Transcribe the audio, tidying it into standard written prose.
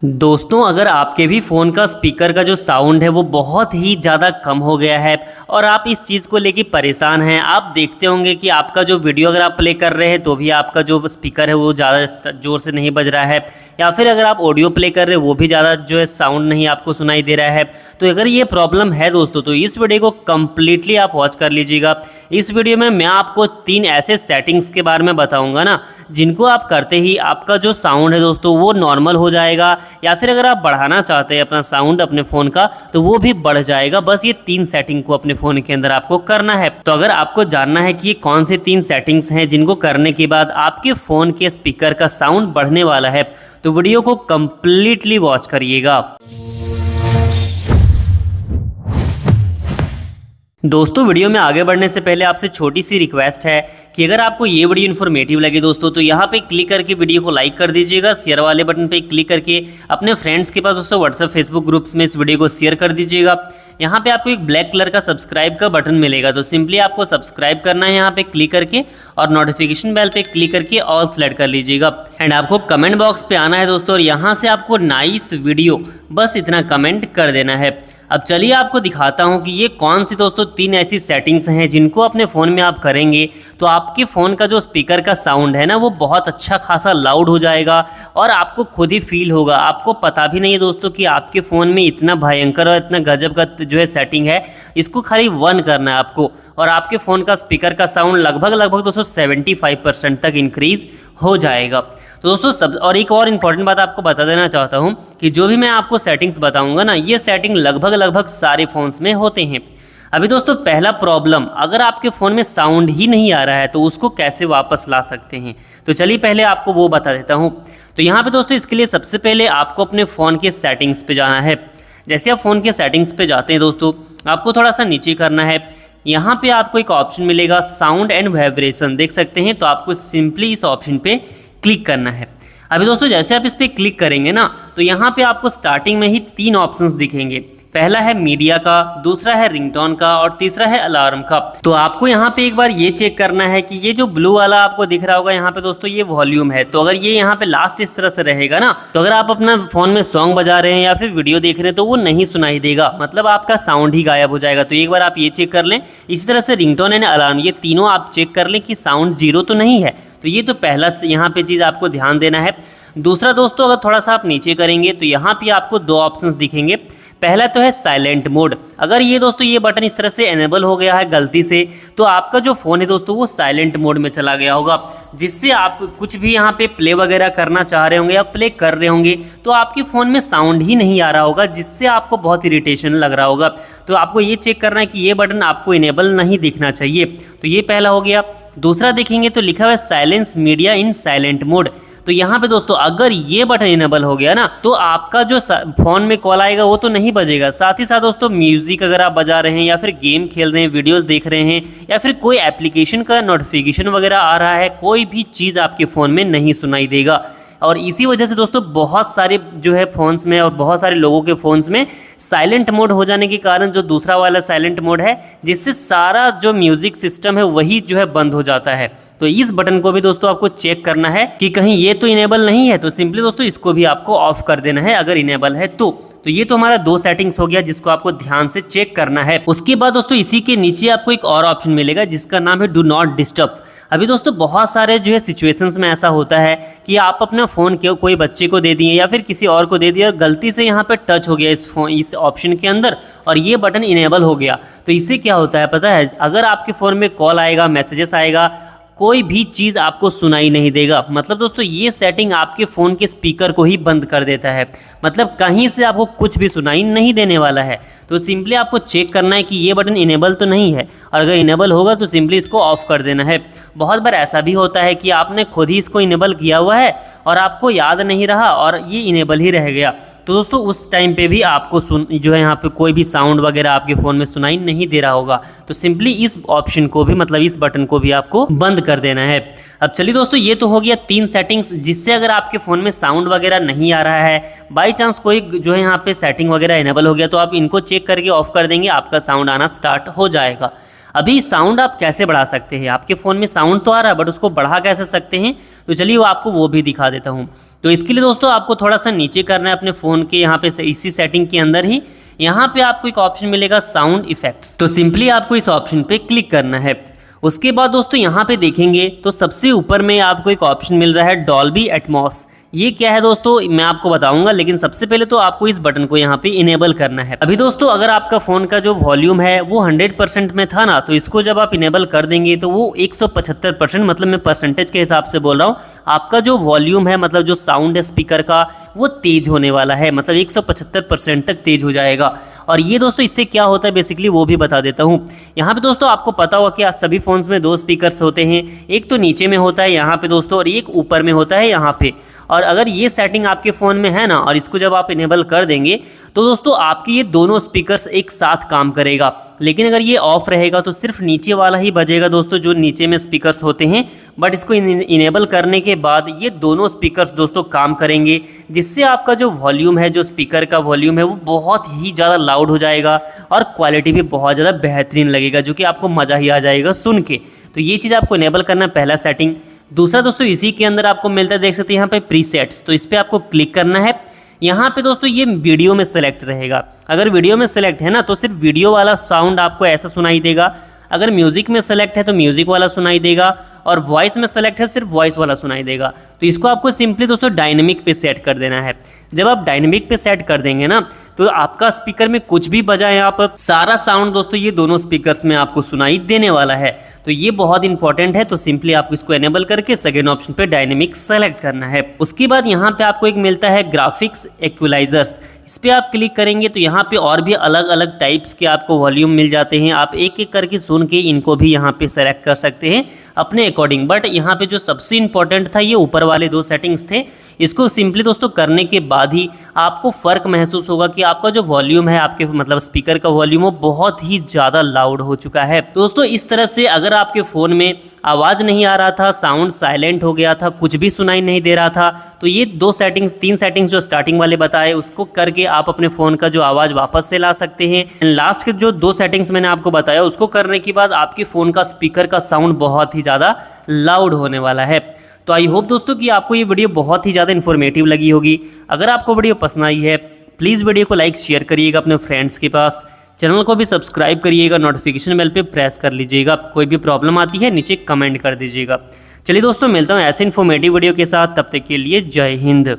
दोस्तों, अगर आपके भी फ़ोन का स्पीकर का जो साउंड है वो बहुत ही ज़्यादा कम हो गया है और आप इस चीज़ को लेके परेशान हैं। आप देखते होंगे कि आपका जो वीडियो अगर आप प्ले कर रहे हैं तो भी आपका जो स्पीकर है वो ज़्यादा ज़ोर से नहीं बज रहा है, या फिर अगर आप ऑडियो प्ले कर रहे हैं वो भी ज़्यादा जो है साउंड नहीं आपको सुनाई दे रहा है। तो अगर ये प्रॉब्लम है दोस्तों, तो इस वीडियो को कम्प्लीटली आप वॉच कर लीजिएगा। इस वीडियो में मैं आपको 3 ऐसे सेटिंग्स के बारे में बताऊँगा ना, जिनको आप करते ही आपका जो साउंड है दोस्तों वो नॉर्मल हो जाएगा, या फिर अगर आप बढ़ाना चाहते हैं अपना साउंड अपने फ़ोन का तो वो भी बढ़ जाएगा। बस ये 3 सेटिंग को अपने फ़ोन के अंदर आपको करना है। तो अगर आपको जानना है कि ये कौन से 3 सेटिंग्स हैं जिनको करने के बाद आपके फ़ोन के स्पीकर का साउंड बढ़ने वाला है, तो वीडियो को कंप्लीटली वॉच करिएगा। दोस्तों, वीडियो में आगे बढ़ने से पहले आपसे छोटी सी रिक्वेस्ट है कि अगर आपको ये वीडियो इन्फॉर्मेटिव लगे दोस्तों, तो यहाँ पे क्लिक करके वीडियो को लाइक कर दीजिएगा। शेयर वाले बटन पे क्लिक करके अपने फ्रेंड्स के पास दोस्तों व्हाट्सएप फेसबुक ग्रुप्स में इस वीडियो को शेयर कर दीजिएगा। यहाँ पे आपको एक ब्लैक कलर का सब्सक्राइब का बटन मिलेगा, तो सिंपली आपको सब्सक्राइब करना है यहाँ पे क्लिक करके, और नोटिफिकेशन बेल पे क्लिक करके ऑल सेलेक्ट कर लीजिएगा। एंड आपको कमेंट बॉक्स पे आना है दोस्तों, और यहाँ से आपको नाइस वीडियो बस इतना कमेंट कर देना है। अब चलिए आपको दिखाता हूं कि ये कौन सी दोस्तों 3 ऐसी सेटिंग्स हैं जिनको अपने फ़ोन में आप करेंगे तो आपके फ़ोन का जो स्पीकर का साउंड है ना वो बहुत अच्छा खासा लाउड हो जाएगा, और आपको खुद ही फील होगा। आपको पता भी नहीं है दोस्तों कि आपके फ़ोन में इतना भयंकर और इतना गजब का जो है सेटिंग है। इसको खाली 1 करना है आपको, और आपके फ़ोन का स्पीकर का साउंड लगभग दोस्तों 75% तक इंक्रीज़ हो जाएगा। तो दोस्तों और एक और इम्पॉर्टेंट बात आपको बता देना चाहता हूँ कि जो भी मैं आपको सेटिंग्स बताऊंगा ना, ये सेटिंग लगभग सारे फ़ोन्स में होते हैं। अभी दोस्तों पहला प्रॉब्लम, अगर आपके फ़ोन में साउंड ही नहीं आ रहा है तो उसको कैसे वापस ला सकते हैं, तो चलिए पहले आपको वो बता देता हूँ। तो यहाँ पे दोस्तों इसके लिए सबसे पहले आपको अपने फ़ोन के सेटिंग्स पे जाना है। जैसे आप फ़ोन के सेटिंग्स पे जाते हैं दोस्तों, आपको थोड़ा सा नीचे करना है। यहाँ पे आपको एक ऑप्शन मिलेगा साउंड एंड वाइब्रेशन, देख सकते हैं। तो आपको सिंपली इस ऑप्शन पे क्लिक करना है। अभी दोस्तों जैसे आप इस पर क्लिक करेंगे ना, तो यहाँ पे आपको स्टार्टिंग में ही 3 ऑप्शंस दिखेंगे। पहला है मीडिया का, दूसरा है रिंगटोन का, और तीसरा है अलार्म का। तो आपको यहाँ पे एक बार ये चेक करना है कि ये जो ब्लू वाला आपको दिख रहा होगा यहाँ पे दोस्तों, ये वॉल्यूम है। तो अगर ये यहाँ पे लास्ट इस तरह से रहेगा ना, तो अगर आप अपना फोन में सॉन्ग बजा रहे हैं या फिर वीडियो देख रहे हैं तो वो नहीं सुनाई देगा, मतलब आपका साउंड ही गायब हो जाएगा। तो एक बार आप ये चेक कर लें। इसी तरह से रिंगटोन एंड अलार्म, ये तीनों आप चेक कर लें कि साउंड 0 तो नहीं है। तो ये तो पहला यहाँ पे चीज़ आपको ध्यान देना है। दूसरा दोस्तों, अगर थोड़ा सा आप नीचे करेंगे तो यहाँ पे आपको 2 ऑप्शंस दिखेंगे। पहला तो है साइलेंट मोड। अगर ये दोस्तों ये बटन इस तरह से एनेबल हो गया है गलती से, तो आपका जो फ़ोन है दोस्तों वो साइलेंट मोड में चला गया होगा, जिससे आप कुछ भी यहाँ पे प्ले वगैरह करना चाह रहे होंगे या प्ले कर रहे होंगे तो आपके फ़ोन में साउंड ही नहीं आ रहा होगा, जिससे आपको बहुत इरिटेशन लग रहा होगा। तो आपको ये चेक करना है कि ये बटन आपको इनेबल नहीं दिखना चाहिए। तो ये पहला हो गया। दूसरा देखेंगे तो लिखा हुआ है साइलेंस मीडिया इन साइलेंट मोड। तो यहाँ पे दोस्तों अगर ये बटन इनेबल हो गया ना, तो आपका जो फोन में कॉल आएगा वो तो नहीं बजेगा। साथ ही साथ दोस्तों म्यूजिक अगर आप बजा रहे हैं या फिर गेम खेल रहे हैं, वीडियोस देख रहे हैं, या फिर कोई एप्लीकेशन का नोटिफिकेशन वगैरह आ रहा है, कोई भी चीज़ आपके फ़ोन में नहीं सुनाई देगा। और इसी वजह से दोस्तों बहुत सारे जो है फ़ोन्स में और बहुत सारे लोगों के फ़ोन्स में साइलेंट मोड हो जाने के कारण जो दूसरा वाला साइलेंट मोड है, जिससे सारा जो म्यूज़िक सिस्टम है वही जो है बंद हो जाता है। तो इस बटन को भी दोस्तों आपको चेक करना है कि कहीं ये तो इनेबल नहीं है, तो सिंपली दोस्तों इसको भी आपको ऑफ कर देना है अगर इनेबल है तो। ये तो हमारा 2 सेटिंग्स हो गया जिसको आपको ध्यान से चेक करना है। उसके बाद दोस्तों इसी के नीचे आपको एक और ऑप्शन मिलेगा जिसका नाम है डू नॉट डिस्टर्ब। अभी दोस्तों बहुत सारे जो है सिचुएशंस में ऐसा होता है कि आप अपना फ़ोन के कोई बच्चे को दे दिए या फिर किसी और को दे दिया और गलती से यहाँ पे टच हो गया इस ऑप्शन के अंदर, और ये बटन इनेबल हो गया। तो इससे क्या होता है पता है, अगर आपके फ़ोन में कॉल आएगा, मैसेजेस आएगा, कोई भी चीज़ आपको सुनाई नहीं देगा। मतलब दोस्तों ये सेटिंग आपके फ़ोन के स्पीकर को ही बंद कर देता है, मतलब कहीं से आपको कुछ भी सुनाई नहीं देने वाला है। तो सिंपली आपको चेक करना है कि ये बटन इनेबल तो नहीं है, और अगर इनेबल होगा तो सिंपली इसको ऑफ कर देना है। बहुत बार ऐसा भी होता है कि आपने खुद ही इसको इनेबल किया हुआ है और आपको याद नहीं रहा और ये इनेबल ही रह गया। तो दोस्तों उस टाइम पे भी आपको जो है यहाँ पे कोई भी साउंड वगैरह आपके फ़ोन में सुनाई नहीं दे रहा होगा। तो सिंपली इस ऑप्शन को भी, मतलब इस बटन को भी आपको बंद कर देना है। अब चलिए दोस्तों, ये तो हो गया 3 सेटिंग्स जिससे अगर आपके फ़ोन में साउंड वगैरह नहीं आ रहा है, बाई चांस कोई जो है यहाँ पे सेटिंग वगैरह इनेबल हो गया, तो आप इनको चेक करके ऑफ कर देंगे, आपका साउंड आना स्टार्ट हो जाएगा। अभी साउंड आप कैसे बढ़ा सकते हैं, आपके फ़ोन में साउंड तो आ रहा है बट उसको बढ़ा कैसे सकते हैं, तो चलिए वो आपको वो भी दिखा देता हूँ। तो इसके लिए दोस्तों आपको थोड़ा सा नीचे करना है अपने फ़ोन के, यहाँ पे इसी सेटिंग के अंदर ही यहाँ पे आपको एक ऑप्शन मिलेगा साउंड इफेक्ट्स। तो सिंपली आपको इस ऑप्शन पे क्लिक करना है। उसके बाद दोस्तों यहाँ पे देखेंगे तो सबसे ऊपर में आपको एक ऑप्शन मिल रहा है डॉल्बी एटमॉस। ये क्या है दोस्तों मैं आपको बताऊंगा, लेकिन सबसे पहले तो आपको इस बटन को यहाँ पे इनेबल करना है। अभी दोस्तों अगर आपका फ़ोन का जो वॉल्यूम है वो 100% में था ना, तो इसको जब आप इनेबल कर देंगे तो वो 175%, मतलब मैं परसेंटेज के हिसाब से बोल रहा हूँ, आपका जो वॉल्यूम है मतलब जो साउंड है स्पीकर का वो तेज होने वाला है, मतलब 175% तक तेज हो जाएगा। और ये दोस्तों इससे क्या होता है बेसिकली वो भी बता देता हूँ। यहाँ पे दोस्तों आपको पता होगा कि सभी फोन्स में 2 स्पीकर्स होते हैं, एक तो नीचे में होता है यहाँ पे दोस्तों और एक ऊपर में होता है यहाँ पे। और अगर ये सेटिंग आपके फ़ोन में है ना और इसको जब आप इनेबल कर देंगे तो दोस्तों आपके ये दोनों स्पीकर्स एक साथ काम करेगा। लेकिन अगर ये ऑफ रहेगा तो सिर्फ नीचे वाला ही बजेगा दोस्तों, जो नीचे में स्पीकर्स होते हैं। बट इसको इनेबल करने के बाद ये दोनों स्पीकर्स दोस्तों काम करेंगे, जिससे आपका जो वॉल्यूम है, जो स्पीकर का वॉल्यूम है वो बहुत ही ज़्यादा लाउड हो जाएगा और क्वालिटी भी बहुत ज़्यादा बेहतरीन लगेगा, जो कि आपको मज़ा ही आ जाएगा सुन के। तो ये चीज़ आपको इनेबल करना पहला सेटिंग। दूसरा दोस्तों इसी के अंदर आपको मिलता है, देख सकते हैं यहाँ पे प्रीसेट्स, तो इस पर आपको क्लिक करना है। यहाँ पे दोस्तों ये वीडियो में सेलेक्ट रहेगा। अगर वीडियो में सेलेक्ट है ना तो सिर्फ वीडियो वाला साउंड आपको ऐसा सुनाई देगा, अगर म्यूजिक में सेलेक्ट है तो म्यूजिक वाला सुनाई देगा, और वॉइस में सेलेक्ट है सिर्फ वॉइस वाला सुनाई देगा। तो इसको आपको सिंपली दोस्तों डायनेमिक पे सेट कर देना है। जब आप डायनेमिक पे सेट कर देंगे ना तो आपका स्पीकर में कुछ भी बजाए आप, सारा साउंड दोस्तों ये दोनों स्पीकर्स में आपको सुनाई देने वाला है। तो ये बहुत इंपॉर्टेंट है। तो सिंपली आपको इसको एनेबल करके सेकेंड ऑप्शन पे डायनेमिक सेलेक्ट करना है। उसके बाद यहाँ पे आपको एक मिलता है ग्राफिक्स इक्वलाइजर्स, इस पर आप क्लिक करेंगे तो यहाँ पे और भी अलग अलग टाइप्स के आपको वॉल्यूम मिल जाते हैं। आप एक एक करके सुन के इनको भी यहाँ पे सेलेक्ट कर सकते हैं अपने अकॉर्डिंग। बट यहाँ पे जो सबसे इंपॉर्टेंट था ये ऊपर वाले 2 सेटिंग्स थे। इसको सिंपली दोस्तों करने के बाद ही आपको फ़र्क महसूस होगा कि आपका जो वॉल्यूम है, आपके मतलब स्पीकर का वॉल्यूम, वो बहुत ही ज़्यादा लाउड हो चुका है। दोस्तों इस तरह से अगर आपके फ़ोन में आवाज़ नहीं आ रहा था, साउंड साइलेंट हो गया था, कुछ भी सुनाई नहीं दे रहा था, तो ये 3 सेटिंग्स जो स्टार्टिंग वाले बताए उसको करके आप अपने फ़ोन का जो आवाज़ वापस से ला सकते हैं। लास्ट के जो 2 सेटिंग्स मैंने आपको बताया उसको करने के बाद आपके फ़ोन का स्पीकर का साउंड बहुत ही ज़्यादा लाउड होने वाला है। तो आई होप दोस्तों कि आपको ये वीडियो बहुत ही ज़्यादा इन्फॉर्मेटिव लगी होगी। अगर आपको वीडियो पसंद आई है प्लीज़ वीडियो को लाइक शेयर करिएगा अपने फ्रेंड्स के पास, चैनल को भी सब्सक्राइब करिएगा, नोटिफिकेशन बेल पे प्रेस कर लीजिएगा। कोई भी प्रॉब्लम आती है नीचे कमेंट कर दीजिएगा। चलिए दोस्तों मिलता हूँ ऐसे इन्फॉर्मेटिव वीडियो के साथ, तब तक के लिए जय हिंद।